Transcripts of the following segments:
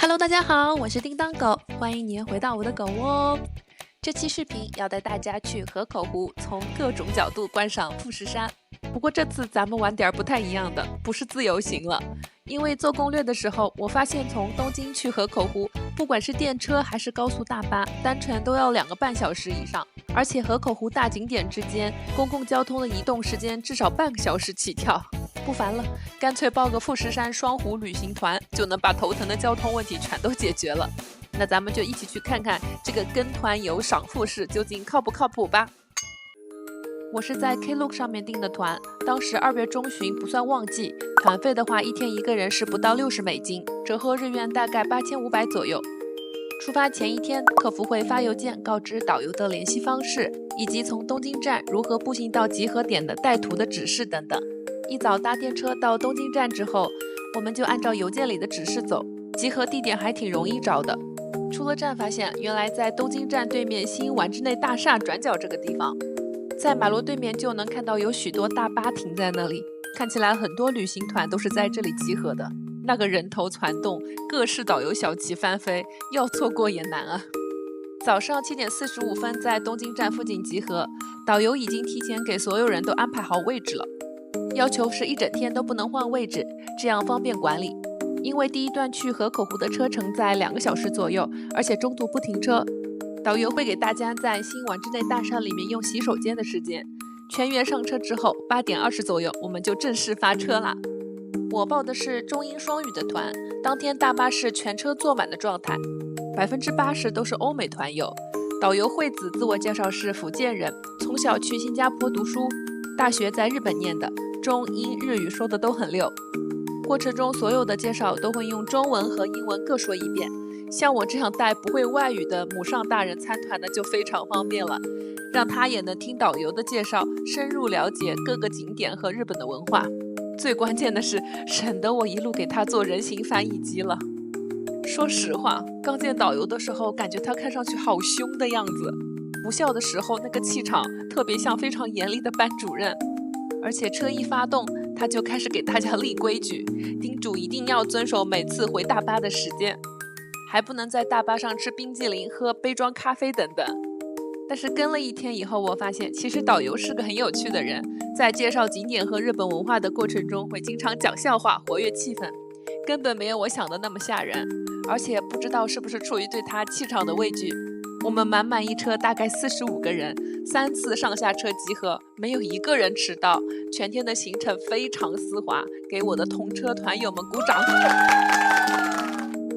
Hello， 大家好，我是叮当狗，欢迎您回到我的狗窝哦。这期视频要带大家去河口湖，从各种角度观赏富士山。不过这次咱们玩点不太一样的，不是自由行了。因为做攻略的时候，我发现从东京去河口湖，不管是电车还是高速大巴，单程都要2个半小时以上。而且河口湖大景点之间，公共交通的移动时间至少半个小时起跳。不烦了，干脆报个富士山双湖旅行团，就能把头疼的交通问题全都解决了。那咱们就一起去看看这个跟团游赏富士究竟靠不靠谱吧。我是在 Klook 上面订的团，当时2月中旬不算旺季，团费的话1天1个人是不到60美金，折合日元大概8500左右。出发前1天，客服会发邮件告知导游的联系方式，以及从东京站如何步行到集合点的带图的指示等等。一早搭电车到东京站之后，我们就按照邮件里的指示走，集合地点还挺容易找的。出了站发现，原来在东京站对面新丸之内大厦转角这个地方，在马路对面就能看到有许多大巴停在那里，看起来很多旅行团都是在这里集合的。那个人头攒动，各式导游小旗翻飞，要错过也难啊。早上7点45分在东京站附近集合，导游已经提前给所有人都安排好位置了，要求是1整天都不能换位置，这样方便管理。因为第一段去河口湖的车程在2个小时左右，而且中途不停车，导游会给大家在新丸之内大厦里面用洗手间的时间。全员上车之后，8点20左右我们就正式发车啦。我报的是中英双语的团，当天大巴是全车坐满的状态，80%都是欧美团友。导游惠子自我介绍是福建人，从小去新加坡读书，大学在日本念的，中英日语说的都很溜。过程中所有的介绍都会用中文和英文各说一遍，像我这样带不会外语的母上大人参团的就非常方便了，让他也能听导游的介绍，深入了解各个景点和日本的文化。最关键的是，省得我一路给他做人形翻译机了。说实话，刚见导游的时候，感觉他看上去好凶的样子，不笑的时候那个气场特别像非常严厉的班主任。而且车一发动，他就开始给大家立规矩，叮嘱一定要遵守每次回大巴的时间，还不能在大巴上吃冰激凌、喝杯装咖啡等等。但是跟了1天以后，我发现其实导游是个很有趣的人，在介绍景点和日本文化的过程中，会经常讲笑话，活跃气氛，根本没有我想的那么吓人。而且不知道是不是出于对他气场的畏惧，我们满满一车大概45个人，3次上下车集合，没有1个人迟到，全天的行程非常丝滑，给我的同车团友们鼓掌。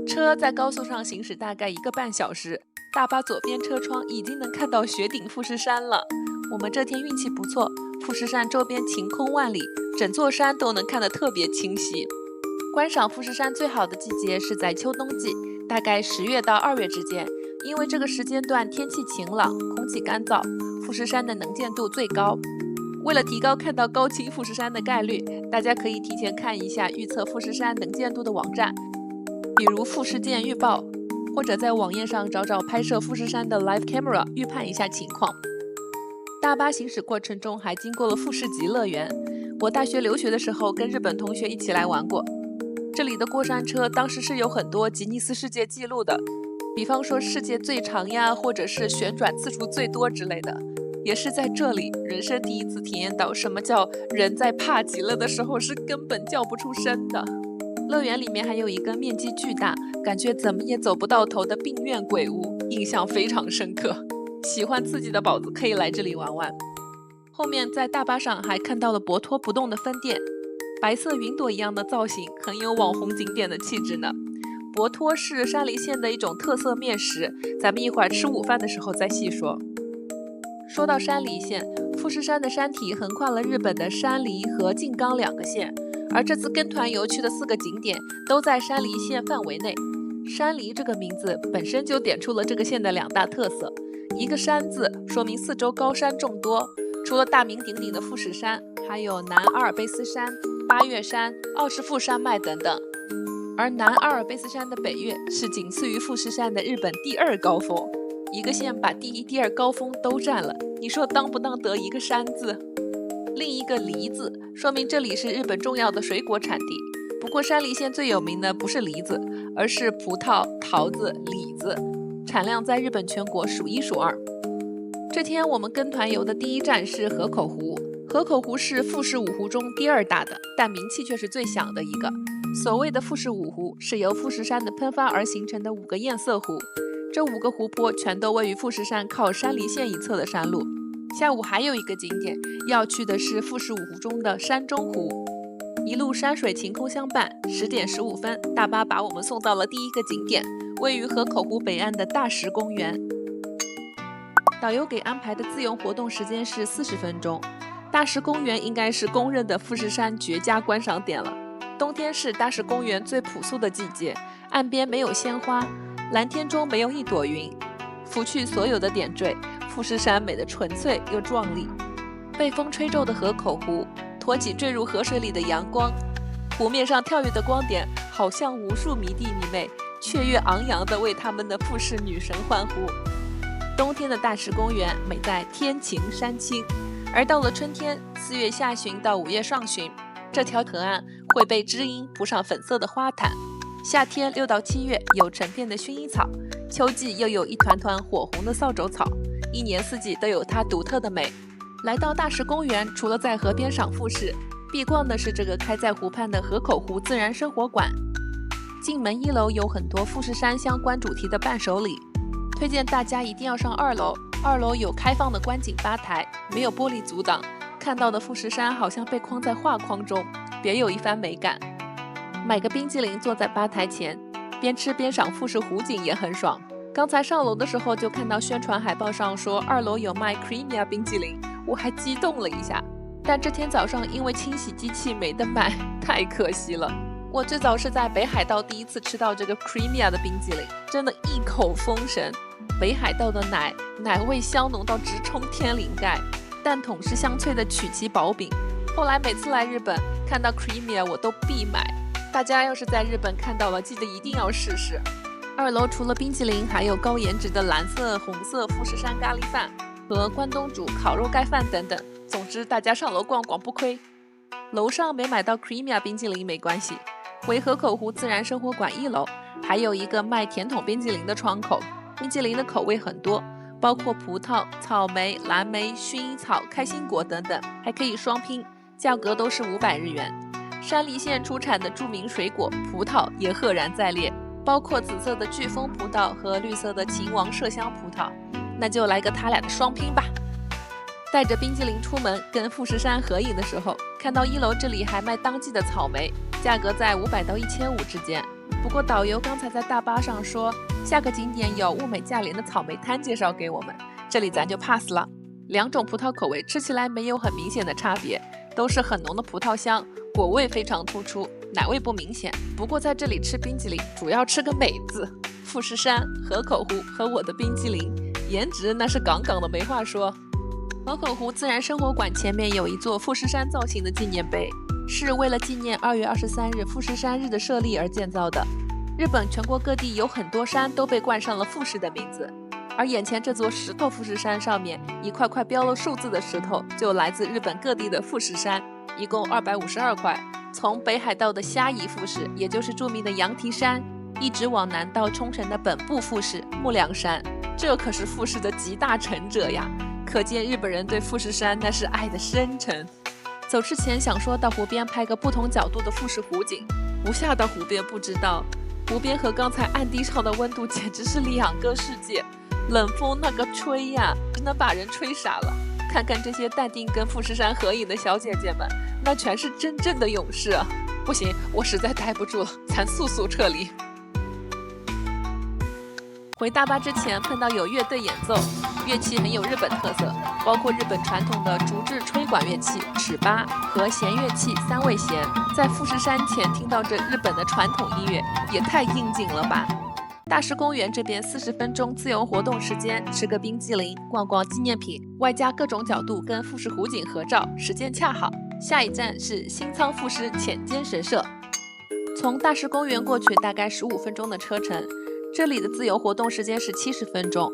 车在高速上行驶大概1个半小时，大巴左边车窗已经能看到雪顶富士山了。我们这天运气不错，富士山周边晴空万里，整座山都能看得特别清晰。观赏富士山最好的季节是在秋冬季，大概10月到2月之间，因为这个时间段天气晴朗，空气干燥，富士山的能见度最高。为了提高看到高清富士山的概率，大家可以提前看一下预测富士山能见度的网站，比如富士见预报，或者在网页上找找拍摄富士山的 Live Camera， 预判一下情况。大巴行驶过程中还经过了富士急乐园，我大学留学的时候跟日本同学一起来玩过。这里的过山车当时是有很多吉尼斯世界纪录的，比方说世界最长呀，或者是旋转次数最多之类的。也是在这里，人生第一次体验到什么叫人在怕极了的时候是根本叫不出声的。乐园里面还有一个面积巨大，感觉怎么也走不到头的病院鬼屋，印象非常深刻。喜欢刺激的宝子可以来这里玩玩。后面在大巴上还看到了博托不动的分店，白色云朵一样的造型，很有网红景点的气质呢。博托是山梨县的一种特色面食，咱们一会儿吃午饭的时候再细说。说到山梨县，富士山的山体横跨了日本的山梨和静冈2个县，而这次跟团游去的4个景点都在山梨县范围内。山梨这个名字本身就点出了这个县的2大特色，一个山字说明四周高山众多，除了大名鼎鼎的富士山，还有南阿尔卑斯山、八岳山、奥氏富山脉等等。而南阿尔卑斯山的北岳是仅次于富士山的日本第2高峰，一个县把第1、第2高峰都占了，你说当不当得一个山字？另一个梨字说明这里是日本重要的水果产地。不过山梨县最有名的不是梨子，而是葡萄、桃子、李子，产量在日本全国数一数二。这天我们跟团游的第一站是河口湖。河口湖是富士五湖中第二大的，但名气却是最小的一个。所谓的富士五湖是由富士山的喷发而形成的5个堰塞湖，这5个湖泊全都位于富士山靠山梨县一侧的山路。下午还有一个景点要去的是富士五湖中的山中湖，一路山水晴空相伴。10点15分，大巴把我们送到了第一个景点，位于河口湖北岸的大石公园。导游给安排的自由活动时间是40分钟。大石公园应该是公认的富士山绝佳观赏点了。冬天是大石公园最朴素的季节，岸边没有鲜花，蓝天中没有一朵云，拂去所有的点缀，富士山美得纯粹又壮丽。被风吹皱的河口湖，托起坠入河水里的阳光，湖面上跳跃的光点，好像无数迷弟迷妹，雀跃昂扬地为他们的富士女神欢呼。冬天的大石公园美在天晴山青，而到了春天，4月下旬到5月上旬，这条河岸会被知音铺上粉色的花毯。夏天6到7月有成片的薰衣草，秋季又有一团团火红的扫帚草，一年四季都有它独特的美。来到大石公园，除了在河边赏富士，必逛的是这个开在湖畔的河口湖自然生活馆。进门1楼有很多富士山相关主题的伴手礼，推荐大家一定要上2楼。2楼有开放的观景吧台，没有玻璃阻挡，看到的富士山好像被框在画框中，别有一番美感。买个冰激凌坐在吧台前，边吃边赏富士湖景也很爽。刚才上楼的时候就看到宣传海报上说2楼有卖 Creamia 冰激凌，我还激动了一下。但这天早上因为清洗机器没得卖，太可惜了。我最早是在北海道第一次吃到这个 Creamia 的冰激凌，真的一口封神。北海道的奶味香浓到直冲天灵盖，蛋筒是香脆的曲奇薄饼。后来每次来日本看到 Creamia 我都必买，大家要是在日本看到了，记得一定要试试。2楼除了冰淇淋，还有高颜值的蓝色、红色富士山咖喱饭和关东煮、烤肉盖饭等等。总之，大家上楼逛逛不亏。楼上没买到 Creamia 冰淇淋没关系，回河口湖自然生活馆1楼还有一个卖甜筒冰淇淋的窗口。冰淇淋的口味很多，包括葡萄、草莓、蓝莓、薰衣草、开心果等等，还可以双拼，价格都是500日元。山梨县出产的著名水果葡萄也赫然在列，包括紫色的飓风葡萄和绿色的秦王麝香葡萄，那就来个他俩的双拼吧。带着冰激凌出门跟富士山合影的时候，看到1楼这里还卖当季的草莓，价格在500到1500之间。不过导游刚才在大巴上说，下个景点有物美价廉的草莓摊介绍给我们，这里咱就 pass 了。2种葡萄口味吃起来没有很明显的差别，都是很浓的葡萄香，果味非常突出，奶味不明显。不过在这里吃冰激凌主要吃个美字，富士山、河口湖和我的冰激凌，颜值那是杠杠的没话说。河口湖自然生活馆前面有一座富士山造型的纪念碑，是为了纪念2月23日富士山日的设立而建造的。日本全国各地有很多山都被冠上了富士的名字，而眼前这座石头富士山上面一块块标了数字的石头，就来自日本各地的富士山，一共252块。从北海道的虾夷富士，也就是著名的羊蹄山，一直往南到冲绳的本部富士、木良山，这可是富士的集大成者呀！可见日本人对富士山那是爱的深沉。走之前想说到湖边拍个不同角度的富士湖景，不下到湖边不知道，湖边和刚才岸地上的温度简直是2个世界，冷风那个吹呀，真的把人吹傻了。看看这些淡定跟富士山合影的小姐姐们，那全是真正的勇士啊！不行，我实在待不住了，咱速速撤离。回大巴之前碰到有乐队演奏，乐器很有日本特色，包括日本传统的竹制吹管乐器尺八和弦乐器3味弦。在富士山前听到这日本的传统音乐，也太应景了吧！大石公园这边40分钟自由活动时间，吃个冰激凌，逛逛纪念品，外加各种角度跟富士湖景合照，时间恰好。下一站是新仓富士浅间神社。从大石公园过去大概15分钟的车程，这里的自由活动时间是70分钟。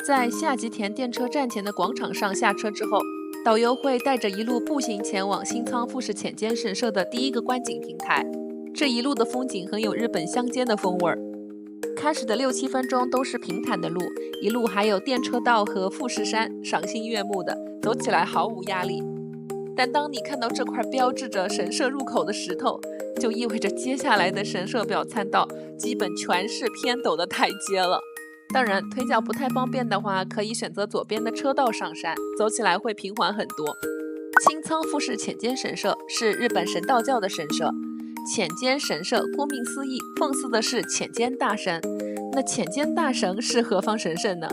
在下吉田电车站前的广场上下车之后，导游会带着一路步行前往新仓富士浅间神社的第一个观景平台。这一路的风景很有日本乡间的风味儿。开始的6-7分钟都是平坦的路，一路还有电车道和富士山，赏心悦目的，走起来毫无压力。但当你看到这块标志着神社入口的石头，就意味着接下来的神社表参道基本全是偏陡的台阶了。当然，腿脚不太方便的话，可以选择左边的车道上山，走起来会平缓很多。青仓富士浅间神社是日本神道教的神社。浅间神社顾名思义，奉祀的是浅间大神。那浅间大神是何方神圣呢？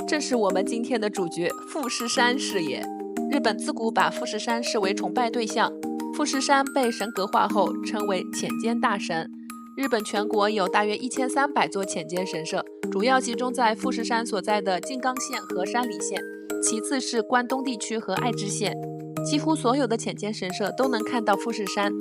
正是我们今天的主角富士山是也。日本自古把富士山视为崇拜对象，富士山被神格化后称为浅间大神。日本全国有大约1300座浅间神社，主要集中在富士山所在的静冈县和山梨县，其次是关东地区和爱知县。几乎所有的浅间神社都能看到富士山。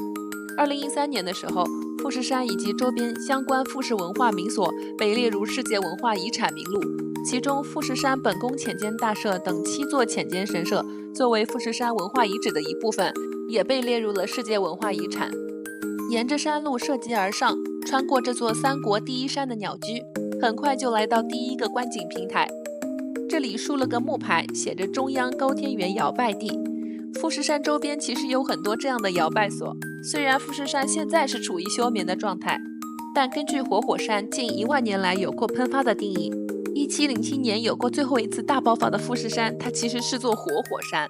2013年的时候，富士山以及周边相关富士文化名所被列入世界文化遗产名录，其中富士山本宫浅间大社等7座浅间神社作为富士山文化遗址的一部分，也被列入了世界文化遗产。沿着山路涉级而上，穿过这座三国第一山的鸟居，很快就来到第一个观景平台。这里竖了个木牌，写着中央高天原摇拜地。富士山周边其实有很多这样的摇拜所，虽然富士山现在是处于休眠的状态，但根据活火山近1万年来有过喷发的定义，1707年有过最后一次大爆发的富士山，它其实是座活火山。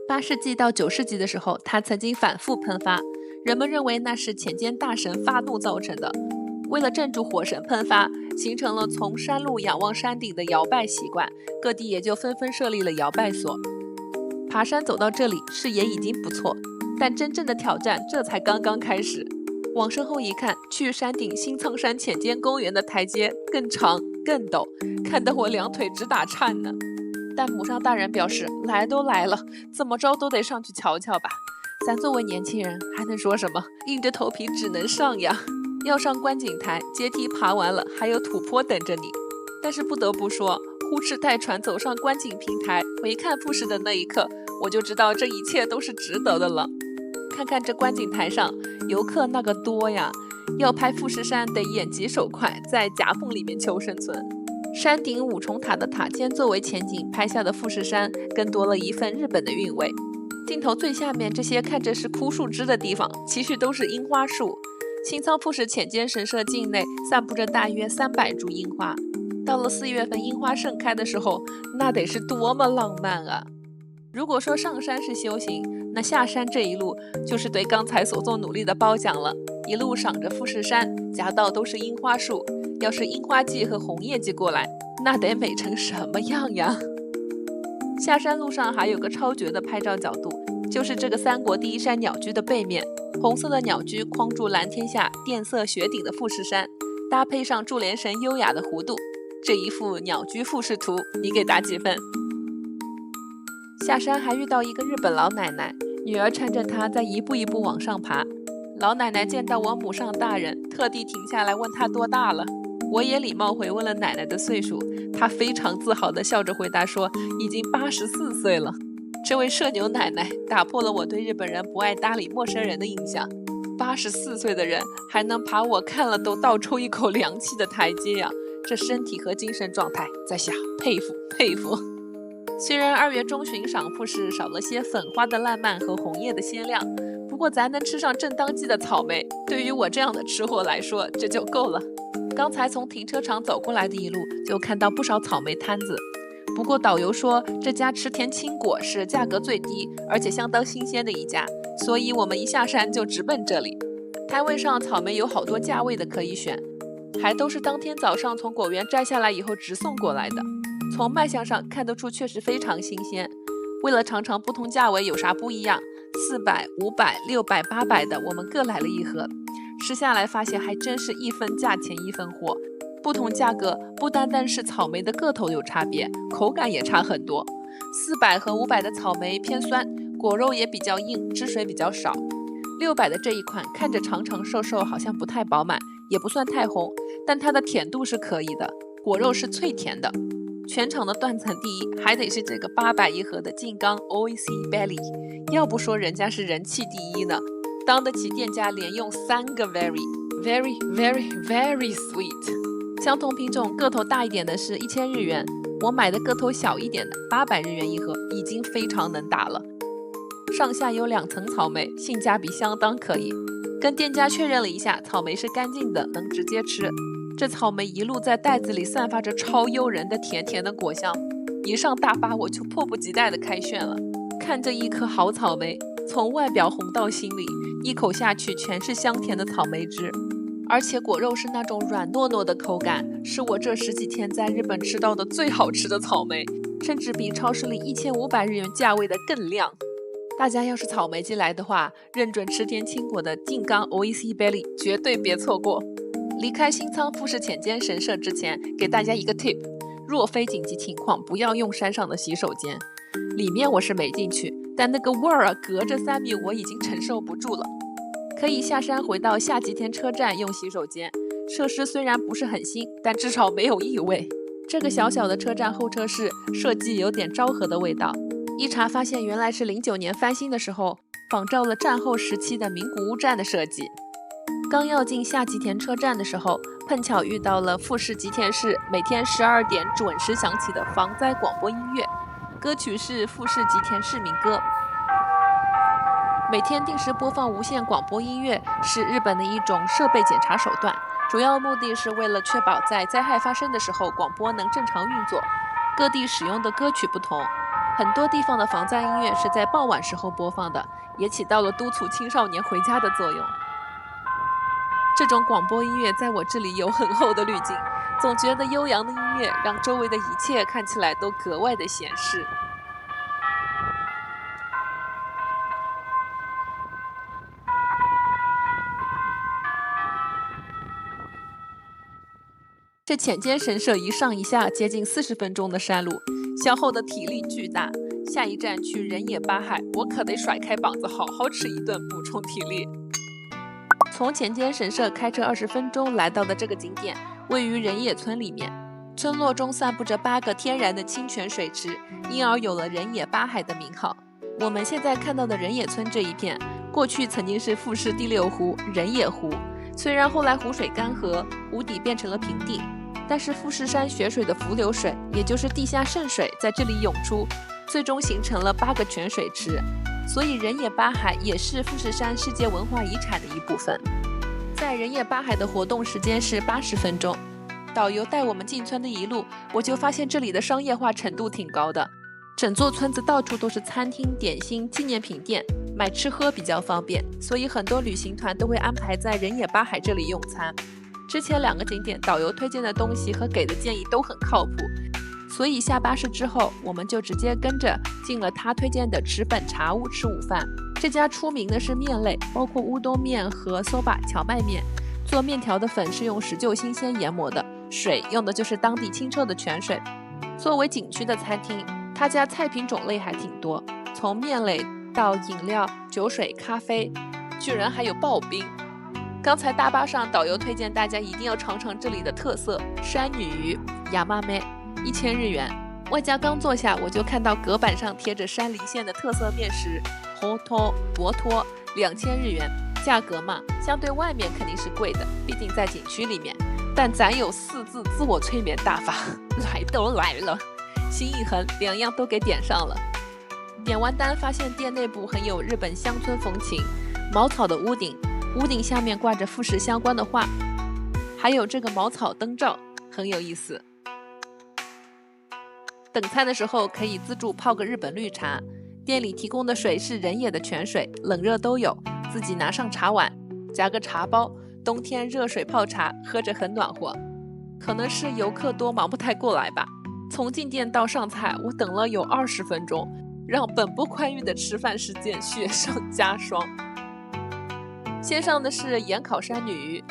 8世纪到9世纪的时候，它曾经反复喷发，人们认为那是浅间大神发怒造成的。为了镇住火神喷发，形成了从山路仰望山顶的摇拜习惯，各地也就纷纷设立了摇拜所。爬山走到这里，视野已经不错，但真正的挑战这才刚刚开始。往身后一看，去山顶新仓山浅间公园的台阶更长更陡，看得我两腿直打颤呢。但母上大人表示，来都来了，怎么着都得上去瞧瞧吧。咱作为年轻人还能说什么？硬着头皮只能上呀。要上观景台，阶梯爬完了，还有土坡等着你。但是不得不说，呼哧带喘走上观景平台，回看富士的那一刻，我就知道这一切都是值得的了。看看这观景台上游客那个多呀，要拍富士山得眼疾手快，在夹缝里面求生存。山顶5重塔的塔尖作为前景拍下的富士山，更多了一份日本的韵味。镜头最下面这些看着是枯树枝的地方，其实都是樱花树。新仓富士浅间神社境内散布着大约300株樱花，到了4月份樱花盛开的时候，那得是多么浪漫啊！如果说上山是修行，那下山这一路就是对刚才所做努力的褒奖了。一路赏着富士山，夹道都是樱花树，要是樱花季和红叶季过来，那得美成什么样呀！下山路上还有个超绝的拍照角度，就是这个三国第一山鸟居的背面，红色的鸟居框住蓝天下靛色雪顶的富士山，搭配上注连神优雅的弧度，这一幅鸟居富士图，你给打几分？下山还遇到一个日本老奶奶，女儿搀着她在一步一步往上爬。老奶奶见到我母上大人，特地停下来问她多大了。我也礼貌回问了奶奶的岁数，她非常自豪地笑着回答说，已经84岁了。这位社牛奶奶打破了我对日本人不爱搭理陌生人的印象。84岁的人还能爬我看了都倒抽一口凉气的台阶呀，这身体和精神状态在下佩服佩服。虽然2月中旬赏富士少了些粉花的烂漫和红叶的鲜亮，不过咱能吃上正当季的草莓，对于我这样的吃货来说，这就够了。刚才从停车场走过来的一路，就看到不少草莓摊子。不过导游说这家池田青果是价格最低，而且相当新鲜的一家，所以我们一下山就直奔这里。摊位上草莓有好多价位的可以选，还都是当天早上从果园摘下来以后直送过来的。从卖相上看得出确实非常新鲜。为了尝尝不同价位有啥不一样，400、500、600、800的我们各来了一盒。吃下来发现还真是一分价钱一分货，不同价格不单单是草莓的个头有差别，口感也差很多。400和500的草莓偏酸，果肉也比较硬，汁水比较少。600的这一款看着长长瘦瘦，好像不太饱满，也不算太红，但它的甜度是可以的，果肉是脆甜的。全场的断层第一还得是这个800一盒的静冈 OEC Belly， 要不说人家是人气第一呢。当得起店家连用3个 very sweet。相同品种个头大一点的是1000日元，我买的个头小一点的800日元一盒，已经非常能打了。上下有2层草莓，性价比相当可以。跟店家确认了一下，草莓是干净的，能直接吃。这草莓一路在袋子里散发着超诱人的甜甜的果香，一上大巴我就迫不及待地开炫了。看这一颗好草莓，从外表红到心里，一口下去全是香甜的草莓汁，而且果肉是那种软糯糯的口感，是我这10几天在日本吃到的最好吃的草莓，甚至比超市里1500日元价位的更亮。大家要是草莓季来的话，认准池田青果的静冈 OEC Belly 绝对别错过。离开新仓富士浅间神社之前，给大家一个 tip， 若非紧急情况，不要用山上的洗手间。里面我是没进去，但那个味儿啊，隔着3米我已经承受不住了。可以下山回到下吉田车站用洗手间，设施虽然不是很新，但至少没有异味。这个小小的车站候车室设计有点昭和的味道，一查发现原来是09年翻新的时候仿照了战后时期的名古屋站的设计。刚要进下吉田车站的时候，碰巧遇到了富士吉田市每天12点准时响起的防灾广播音乐，歌曲是富士吉田市民歌。每天定时播放无线广播音乐是日本的一种设备检查手段，主要目的是为了确保在灾害发生的时候广播能正常运作。各地使用的歌曲不同，很多地方的防灾音乐是在傍晚时候播放的，也起到了督促青少年回家的作用。这种广播音乐在我这里有很厚的滤镜，总觉得悠扬的音乐让周围的一切看起来都格外的闲适。这浅间神社一上一下接近40分钟的山路，消耗的体力巨大。下一站去人野八海，我可得甩开膀子好好吃一顿补充体力。从浅间神社开车20分钟来到的这个景点，位于人野村里面。村落中散布着8个天然的清泉水池，因而有了人野八海的名号。我们现在看到的人野村这一片，过去曾经是富士第6湖人野湖。虽然后来湖水干涸，湖底变成了平地，但是富士山雪水的伏流水，也就是地下渗水，在这里涌出，最终形成了8个泉水池。所以人野八海也是富士山世界文化遗产的一部分。在人野八海的活动时间是80分钟。导游带我们进村的一路，我就发现这里的商业化程度挺高的，整座村子到处都是餐厅、点心、纪念品店，买吃喝比较方便，所以很多旅行团都会安排在人野八海这里用餐。之前2个景点导游推荐的东西和给的建议都很靠谱，所以下巴士之后，我们就直接跟着进了他推荐的池本茶屋吃午饭。这家出名的是面类，包括乌冬面和 soba 荞麦面。做面条的粉是用石臼新鲜研磨的，水用的就是当地清澈的泉水。作为景区的餐厅，他家菜品种类还挺多，从面类到饮料、酒水、咖啡，居然还有刨冰。刚才大巴上导游推荐大家一定要尝尝这里的特色山女鱼亚麻妹，1000日元。外加刚坐下，我就看到隔板上贴着山梨县的特色面食红托博托2000日元。价格嘛，相对外面肯定是贵的，毕竟在景区里面。但咱有4字自我催眠大法，来都来了，心一横，2样都给点上了。点完单发现店内部很有日本乡村风情，茅草的屋顶，屋顶下面挂着富士相关的画，还有这个茅草灯罩，很有意思。等餐的时候可以自助泡个日本绿茶，店里提供的水是人野的泉水，冷热都有。自己拿上茶碗，加个茶包，冬天热水泡茶，喝着很暖和。可能是游客多，忙不太过来吧。从进店到上菜，我等了有20分钟，让本不宽裕的吃饭时间雪上加霜。先上的是盐烤山女鱼，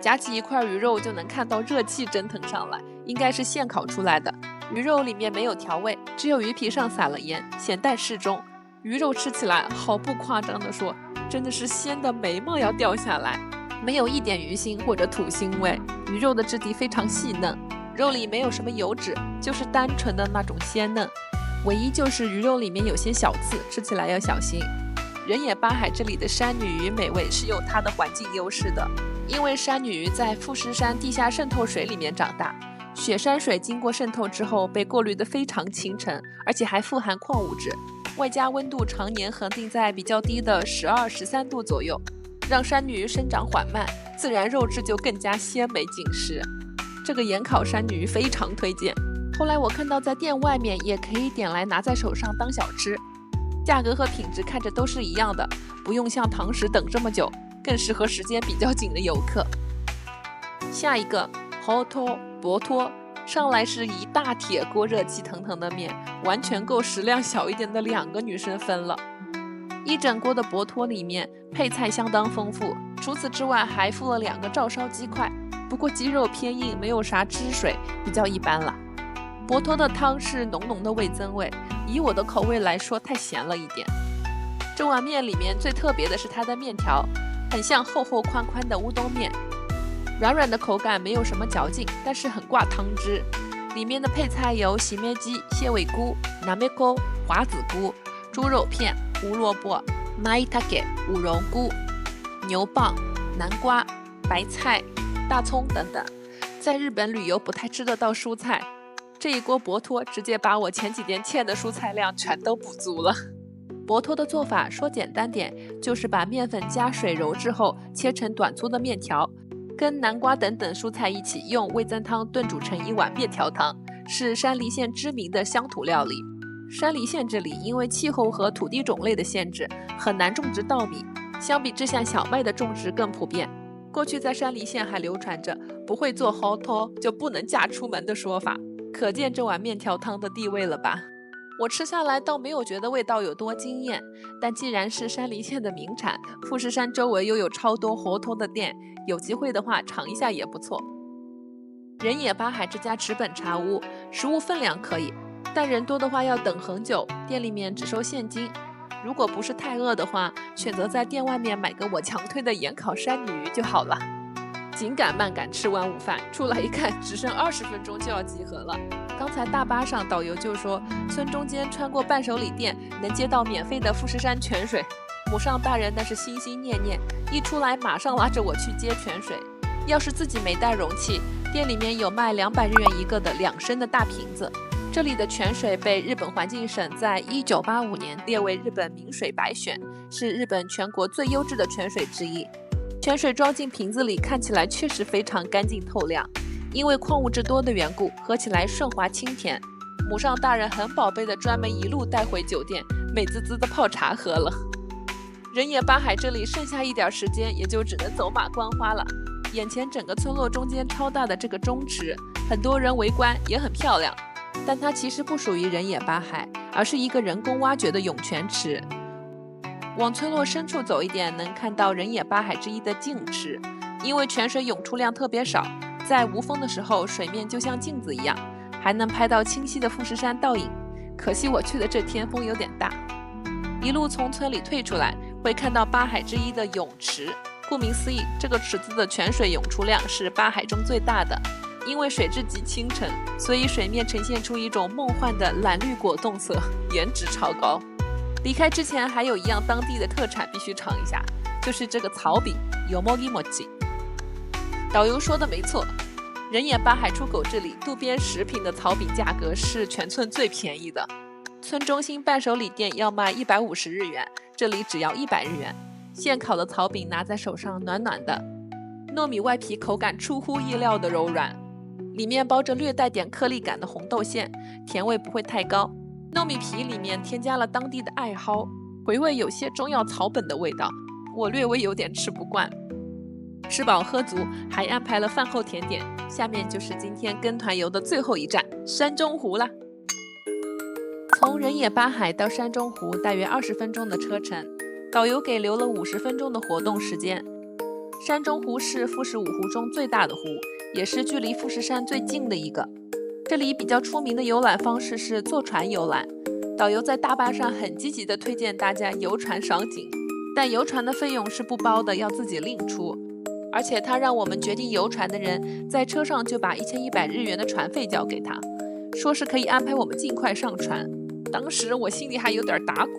夹起一块鱼肉就能看到热气蒸腾上来，应该是现烤出来的。鱼肉里面没有调味，只有鱼皮上撒了盐，咸淡适中。鱼肉吃起来毫不夸张地说，真的是鲜的眉毛要掉下来，没有一点鱼腥或者土腥味。鱼肉的质地非常细嫩，肉里没有什么油脂，就是单纯的那种鲜嫩，唯一就是鱼肉里面有些小刺，吃起来要小心。人野八海这里的山女鱼美味是有它的环境优势的，因为山女鱼在富士山地下渗透水里面长大，雪山水经过渗透之后被过滤得非常清澈，而且还富含矿物质，外加温度常年恒定在比较低的12、13度左右，让山女鱼生长缓慢，自然肉质就更加鲜美紧实。这个盐烤山女鱼非常推荐。后来我看到在店外面也可以点来拿在手上当小吃，价格和品质看着都是一样的，不用像堂食等这么久，更适合时间比较紧的游客。下一个博托，上来是一大铁锅热气腾腾的面，完全够食量小一点的2个女生分了。一整锅的博托里面配菜相当丰富，除此之外还附了2个照烧鸡块，不过鸡肉偏硬，没有啥汁水，比较一般了。博托的汤是浓浓的味增味，以我的口味来说太咸了一点。这碗面里面最特别的是它的面条，很像厚厚宽宽的乌冬面，软软的口感，没有什么嚼劲，但是很挂汤汁。里面的配菜有洗面鸡、蟹尾菇、南梅沟、华子菇、猪肉片、胡萝卜、maitake 五茸菇、牛蒡、南瓜、白菜、大葱等等。在日本旅游不太吃得到蔬菜，这一锅博托直接把我前几天欠的蔬菜量全都补足了。博托的做法说简单点，就是把面粉加水揉制后切成短粗的面条，跟南瓜等等蔬菜一起用味增汤炖煮成一碗面条汤，是山梨县知名的乡土料理。山梨县这里因为气候和土地种类的限制，很难种植稻米，相比之下小麦的种植更普遍。过去在山梨县还流传着不会做好托就不能嫁出门的说法，可见这碗面条汤的地位了吧。我吃下来倒没有觉得味道有多惊艳，但既然是山梨县的名产，富士山周围又有超多活脱的店，有机会的话尝一下也不错。人野八海这家池本茶屋，食物分量可以，但人多的话要等很久，店里面只收现金。如果不是太饿的话，选择在店外面买个我强推的盐烤山女鱼就好了。紧赶慢赶吃完午饭，出来一看只剩20分钟就要集合了。刚才大巴上导游就说，村中间穿过伴手礼店能接到免费的富士山泉水，母上大人那是心心念念，一出来马上拉着我去接泉水。要是自己没带容器，店里面有卖200日元一个的2升的大瓶子。这里的泉水被日本环境省在1985年列为日本名水百选，是日本全国最优质的泉水之一。泉水装进瓶子里看起来确实非常干净透亮，因为矿物质多的缘故，喝起来顺滑清甜。母上大人很宝贝的专门一路带回酒店，美滋滋的泡茶喝了。人野八海这里剩下一点时间，也就只能走马观花了。眼前整个村落中间超大的这个中池，很多人围观，也很漂亮，但它其实不属于人野八海，而是一个人工挖掘的涌泉池。往村落深处走一点，能看到人野八海之一的净池，因为泉水涌出量特别少，在无风的时候水面就像镜子一样，还能拍到清晰的富士山倒影。可惜我去的这天风有点大。一路从村里退出来，会看到八海之一的泳池。顾名思义，这个池子的泉水涌出量是八海中最大的，因为水质极清澈，所以水面呈现出一种梦幻的蓝绿果冻色，颜值超高。离开之前还有一样当地的特产必须尝一下，就是这个草饼yomogi mochi。导游说的没错，人野八海出口这里渡边10品的草饼价格是全村最便宜的。村中心伴手礼店要卖150日元，这里只要100日元。现烤的草饼拿在手上暖暖的，糯米外皮口感出乎意料的柔软，里面包着略带点颗粒感的红豆馅，甜味不会太高。糯米皮里面添加了当地的艾蒿，回味有些中药草本的味道，我略微有点吃不惯。吃饱喝足，还安排了饭后甜点。下面就是今天跟团游的最后一站山中湖啦。从人野八海到山中湖大约20分钟的车程，导游给留了50分钟的活动时间。山中湖是富士五湖中最大的湖，也是距离富士山最近的一个。这里比较出名的游览方式是坐船游览，导游在大巴上很积极地推荐大家游船赏景，但游船的费用是不包的，要自己另出。而且他让我们决定游船的人在车上就把1100日元的船费交给他，说是可以安排我们尽快上船。当时我心里还有点打鼓，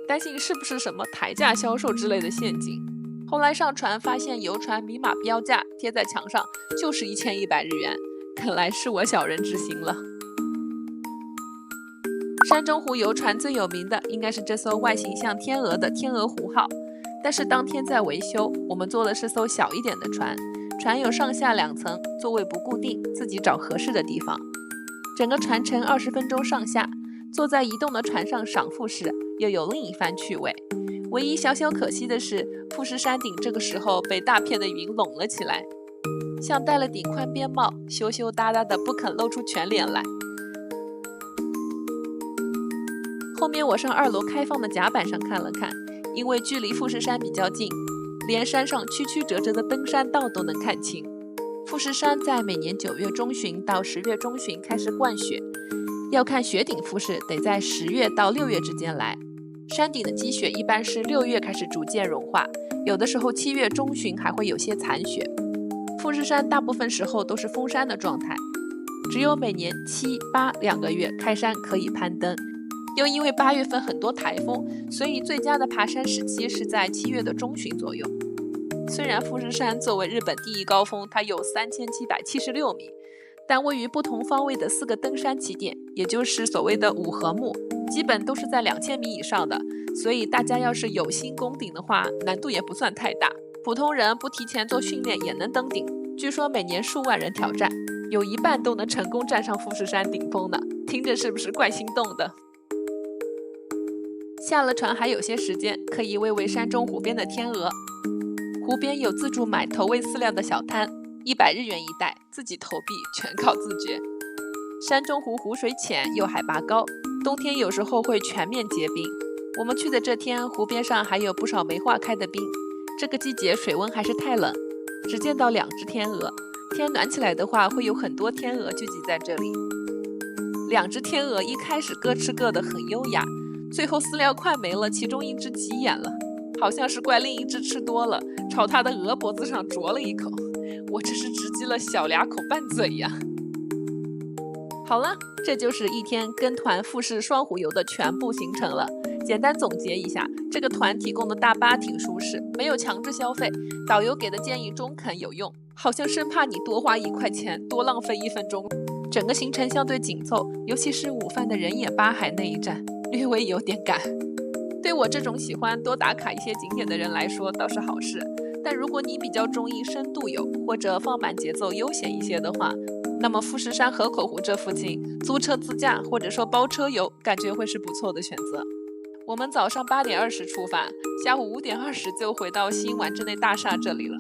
担心是不是什么抬价销售之类的陷阱。后来上船发现游船明码标价贴在墙上就是1100日元，看来是我小人之心了。山中湖游船最有名的应该是这艘外形像天鹅的天鹅湖号，但是当天在维修，我们坐的是艘小一点的船，船有上下2层，座位不固定，自己找合适的地方。整个船程20分钟上下，坐在移动的船上赏富士，又有另一番趣味。唯一小小可惜的是，富士山顶这个时候被大片的云笼了起来，像戴了顶宽边帽，羞羞答答的不肯露出全脸来。后面我上2楼开放的甲板上看了看，因为距离富士山比较近，连山上曲曲折折的登山道都能看清。富士山在每年9月中旬到10月中旬开始灌雪，要看雪顶富士得在10月到6月之间来。山顶的积雪一般是6月开始逐渐融化，有的时候7月中旬还会有些残雪。富士山大部分时候都是封山的状态，只有每年7、82个月开山可以攀登。又因为8月份很多台风，所以最佳的爬山时期是在7月的中旬左右。虽然富士山作为日本第一高峰，它有3776米，但位于不同方位的4个登山起点，也就是所谓的5合目，基本都是在2000米以上的，所以大家要是有心攻顶的话，难度也不算太大。普通人不提前做训练也能登顶，据说每年数万人挑战，有一半都能成功站上富士山顶峰呢，听着是不是怪心动的？下了船还有些时间，可以喂喂山中湖边的天鹅。湖边有自助买投喂饲料的小摊，100日元一袋，自己投币全靠自觉。山中湖湖水浅又海拔高，冬天有时候会全面结冰。我们去的这天，湖边上还有不少没化开的冰。这个季节水温还是太冷，只见到2只天鹅。天暖起来的话，会有很多天鹅聚集在这里。2只天鹅一开始各吃各的，很优雅。最后饲料快没了，其中一只急眼了，好像是怪另一只吃多了，朝它的鹅脖子上啄了一口。我这是直击了小2口半嘴呀！好了，这就是一天跟团富士双湖游的全部行程了。简单总结一下，这个团提供的大巴挺舒适，没有强制消费，导游给的建议中肯有用，好像生怕你多花1块钱，多浪费1分钟。整个行程相对紧凑，尤其是午饭的人野八海那一站，略微有点赶。对我这种喜欢多打卡一些景点的人来说倒是好事，但如果你比较中意深度游或者放慢节奏悠闲一些的话，那么富士山河口湖这附近租车自驾或者说包车游感觉会是不错的选择。我们早上8点20出发，下午5点20就回到新丸之内大厦这里了，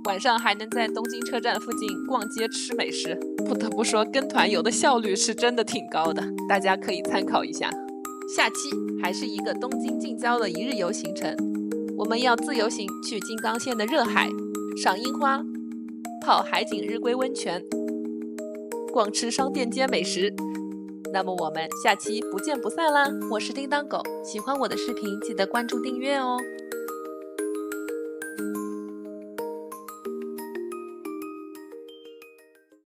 晚上还能在东京车站附近逛街吃美食。不得不说，跟团游的效率是真的挺高的，大家可以参考一下。下期还是一个东京近郊的1日游行程，我们要自由行去金刚县的热海，赏樱花，泡海景日归温泉，逛吃商店街美食。那么我们下期不见不散啦！我是叮当狗，喜欢我的视频记得关注订阅哦。